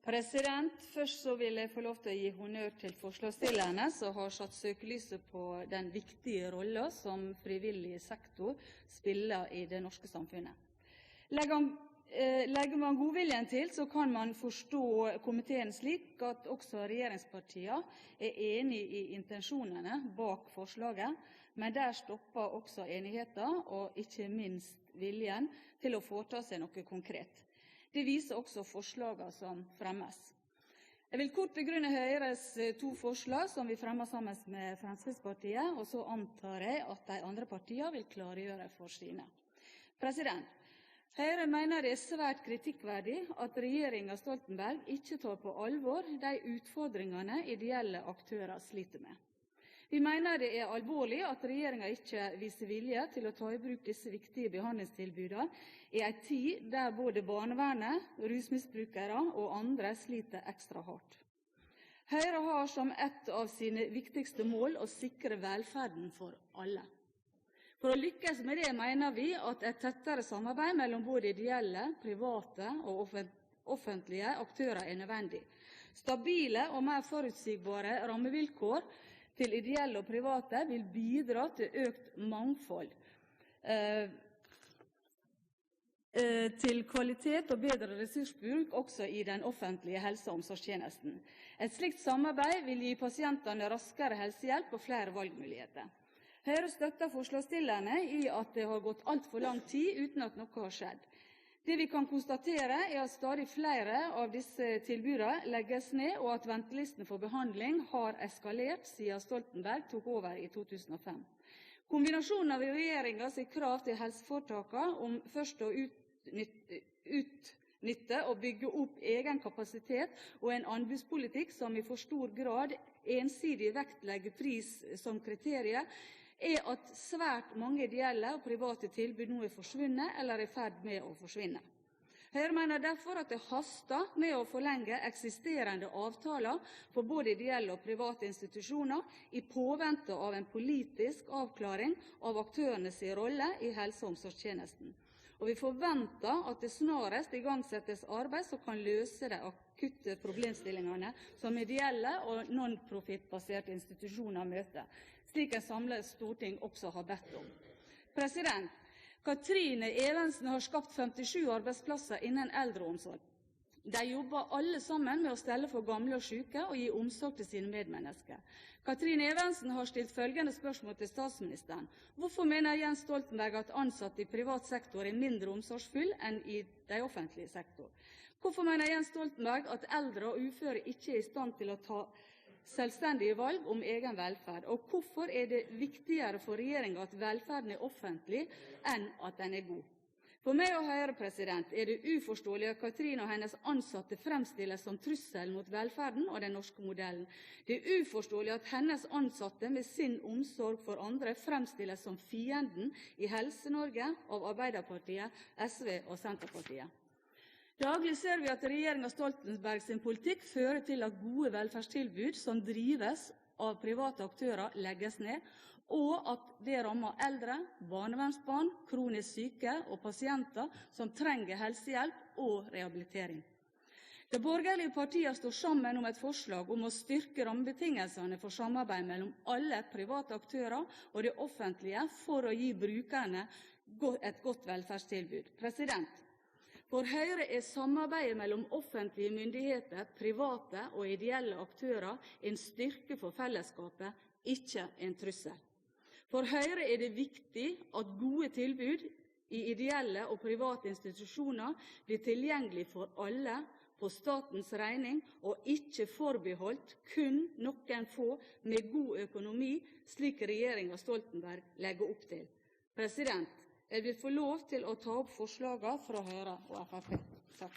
Først så vil jeg få lov til å gi honnør til forslagsstillerne som har satt søkelyset på den viktige rollen som frivillig sektor spiller i det norske samfunnet. Legger man godviljen til, så kan man forstå komiteen slik at også regjeringspartiene er enig i intensjonene bak forslaget, men der stopper også enigheten og ikke minst viljen til å foreta seg noe konkret. Det viser også forslagene som fremmes. Jeg vil kort begrunne Høyres 2 forslag som vi fremmer sammen med Fremskrittspartiet, og så antar jeg at de andre partiene vil klargjøre for sine. Høyre mener det er svært kritikkverdig at regjeringen Stoltenberg ikke tar på alvor de utfordringene ideelle aktører sliter med. Vi mener det er alvorlig at regjeringen ikke viser vilje til å ta i bruk disse viktige behandlingstilbudene i en tid der både barnevernet, rusmisbrukere og andre sliter ekstra hardt. Høyre har som et av sine viktigste mål å sikre velferden for alle. For å lykkes med det mener vi at et tettere samarbeid mellom både ideelle, private og offentlige aktører er nødvendig. Stabile og mer forutsigbare rammevilkår til ideelle og private vil bidra til økt mangfold, til kvalitet og bedre ressursbruk også i den offentlige helse- og omsorgstjenesten. Et slikt samarbeid vil gi pasientene raskere helsehjelp og flere valgmuligheter. Høyre støtter forslagsstillerne i at det har gått altfor lang tid uten at noe har skjedd. Det vi kan konstatere er at stadig flere av disse tilbudene legges ned, og at ventelisten for behandling har eskalert siden Stoltenberg tok over i 2005. Kombinasjonen av regjeringens krav til helseforetakene om først å utnytte og bygge opp egen kapasitet og en anbudspolitikk som i for stor grad ensidig vektlegger pris som kriterium, er at svært mange ideelle og private tilbud nå er forsvunnet eller er i ferd med å forsvinne. Høyre mener derfor at det haster med å forlenge eksisterende avtaler for både ideelle og private institusjoner i påvente av en politisk avklaring av aktørenes rolle i helse- og omsorgstjenesten. Og vi forventer at det snarest igangsettes arbeid som kan løse de akutte problemstillingene som ideelle og non-profit-baserte institusjoner møter, slik en samlet storting også har bedt om. Katrine Evensen har skapt 57 arbeidsplasser innen eldreomsorg. De jobber alle sammen med å stelle for gamle og syke og gi omsorg til sine medmennesker. Katrine Evensen har stilt følgende spørsmål til statsministeren: Hvorfor mener Jens Stoltenberg at ansatte i privat sektor er mindre omsorgsfulle enn i de offentlige sektor? Hvorfor mener Jens Stoltenberg at eldre og uføre ikke er i stand til å ta selvstendige valg om egen velferd? Og hvorfor er det viktigere for regjeringen at velferden er offentlig enn at den er god? For meg og Høyre er det uforståelig at Katrine og hennes ansatte fremstilles som trussel mot velferden og den norske modellen. Det er uforståelig at hennes ansatte med sin omsorg for andre fremstilles som fienden i Helse-Norge av Arbeiderpartiet, SV og Senterpartiet. Daglig ser vi at regjeringen Stoltenberg sin politikk fører til at gode velferdstilbud som drives av private aktører legges ned, og at det rammer eldre, barnevernsbarn, kronisk syke og pasienter som trenger helsehjelp og rehabilitering. De borgerlige partiene står sammen om et forslag om å styrke rammebetingelsene for samarbeid mellom alle private aktører og det offentlige for å gi brukerne et godt velferdstilbud. For Høyre er samarbeidet mellom offentlige myndigheter, private og ideelle aktører en styrke for fellesskapet, ikke en trussel. For Høyre er det viktig at gode tilbud i ideelle og private institusjoner blir tilgjengelig for alle på statens regning, og ikke forbeholdt kun noen få med god økonomi, slik regjeringen Stoltenberg legger opp til. Jeg vil få lov til å ta opp forslagene fra Høyre og Fremskrittspartiet. Takk.